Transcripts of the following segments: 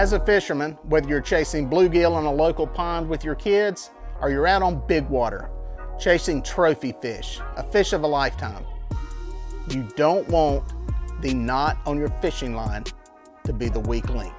As a fisherman, whether you're chasing bluegill in a local pond with your kids or you're out on big water, chasing trophy fish, a fish of a lifetime, you don't want the knot on your fishing line to be the weak link.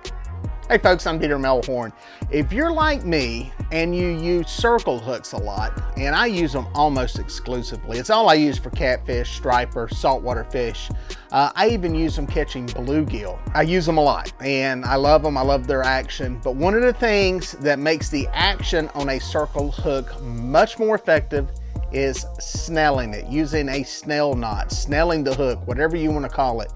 Hey folks, I'm Peter Melhorn. If you're like me and you use circle hooks a lot, and I use them almost exclusively, it's all I use for catfish, striper, saltwater fish. I even use them catching bluegill. I use them a lot and I love them. I love their action. But one of the things that makes the action on a circle hook much more effective is snelling it, using a snell knot, snelling the hook, whatever you want to call it.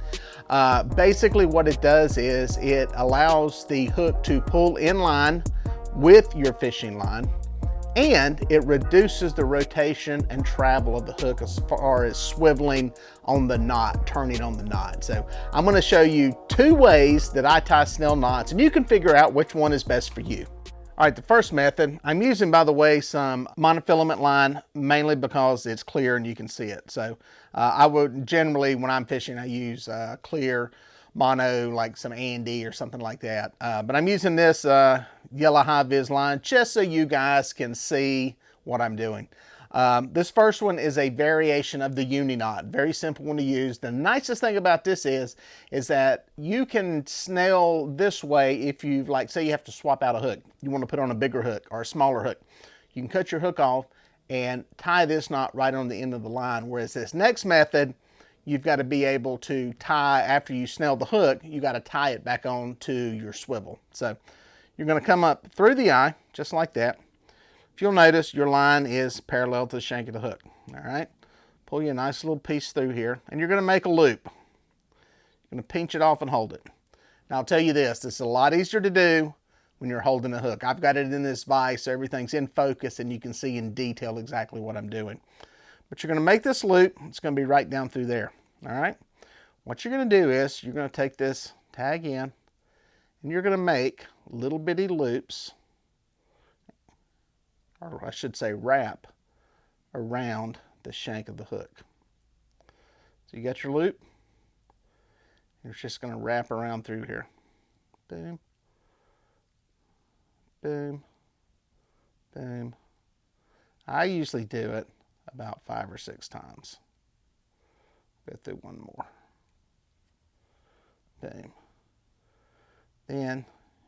Basically what it does is it allows the hook to pull in line with your fishing line, and it reduces the rotation and travel of the hook as far as swiveling on the knot, turning on the knot. So I'm going to show you two ways that I tie snell knots, and you can figure out which one is best for you. All right, the first method, I'm using, by the way, some monofilament line, mainly because it's clear and you can see it. So I would generally, when I'm fishing, I use clear mono, like some Andy or something like that. But I'm using this yellow high vis line just so you guys can see what I'm doing. This first one is a variation of the uni knot, very simple one to use. The nicest thing about this is that you can snell this way if you, like, say you have to swap out a hook. You want to put on a bigger hook or a smaller hook. You can cut your hook off and tie this knot right on the end of the line. Whereas this next method, you've got to be able to tie, after you snell the hook, you got to tie it back on to your swivel. So you're going to come up through the eye, just like that. If you'll notice, your line is parallel to the shank of the hook. All right, pull you a nice little piece through here, and you're going to make a loop. You're going to pinch it off and hold it. Now I'll tell you this is a lot easier to do when you're holding a hook. I've got it in this vise, so everything's in focus and you can see in detail exactly what I'm doing. But you're going to make this loop. It's going to be right down through there. All right, what you're going to do is you're going to take this tag in and you're going to make little bitty loops, or I should say wrap around the shank of the hook. So you got your loop. You're just going to wrap around through here. Boom, boom, boom. I usually do it about 5 or 6 times. Go through one more. Boom. Then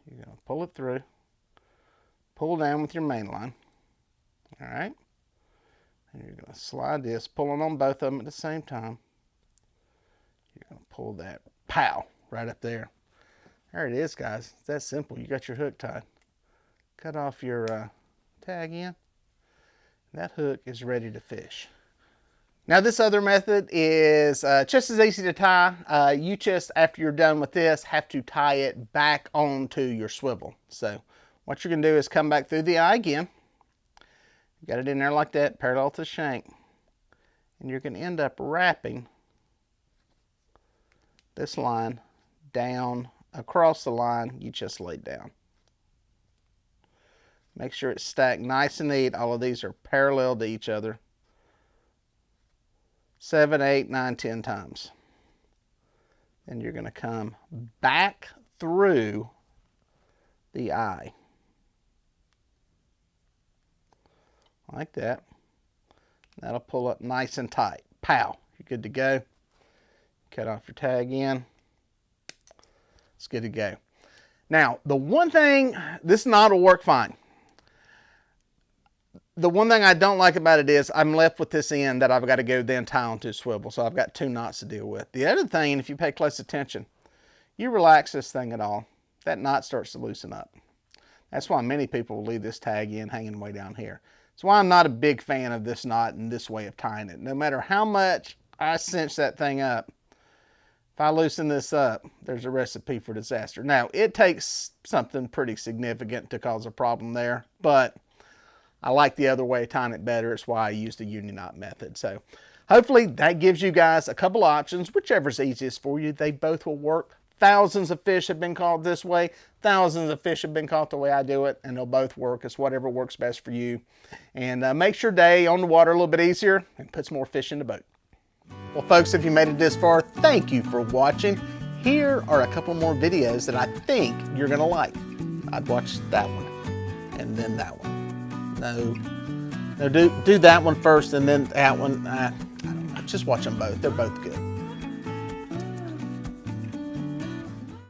you're going to pull it through. Pull down with your main line. All right. And you're going to slide this, pulling on both of them at the same time. You're going to pull that, pow, right up there. There it is, guys. It's that simple. You got your hook tied. Cut off your tag in. That hook is ready to fish. Now this other method is just as easy to tie. You just, after you're done with this, have to tie it back onto your swivel. So what you're going to do is come back through the eye again. Got it in there like that, parallel to the shank. And you're going to end up wrapping this line down across the line you just laid down. Make sure it's stacked nice and neat. All of these are parallel to each other. 7, 8, 9, 10 times. Then you're going to come back through the eye. Like that. That'll pull up nice and tight. Pow! You're good to go. Cut off your tag in. It's good to go. Now, the one thing, this knot will work fine. The one thing I don't like about it is I'm left with this end that I've got to go then tie onto a swivel. So I've got 2 knots to deal with. The other thing, if you pay close attention, you relax this thing at all, that knot starts to loosen up. That's why many people will leave this tag in hanging way down here. That's why I'm not a big fan of this knot and this way of tying it. No matter how much I cinch that thing up, if I loosen this up, there's a recipe for disaster. Now, it takes something pretty significant to cause a problem there, but I like the other way of tying it better. It's why I use the uni knot method. So hopefully that gives you guys a couple options, whichever's easiest for you. They both will work. Thousands of fish have been caught this way. Thousands of fish have been caught the way I do it, and they'll both work. It's whatever works best for you. And makes your day on the water a little bit easier and puts more fish in the boat. Well, folks, if you made it this far, thank you for watching. Here are a couple more videos that I think you're gonna like. I'd watch that one and then that one. No, do that one first and then that one. I don't know, just watch them both. They're both good.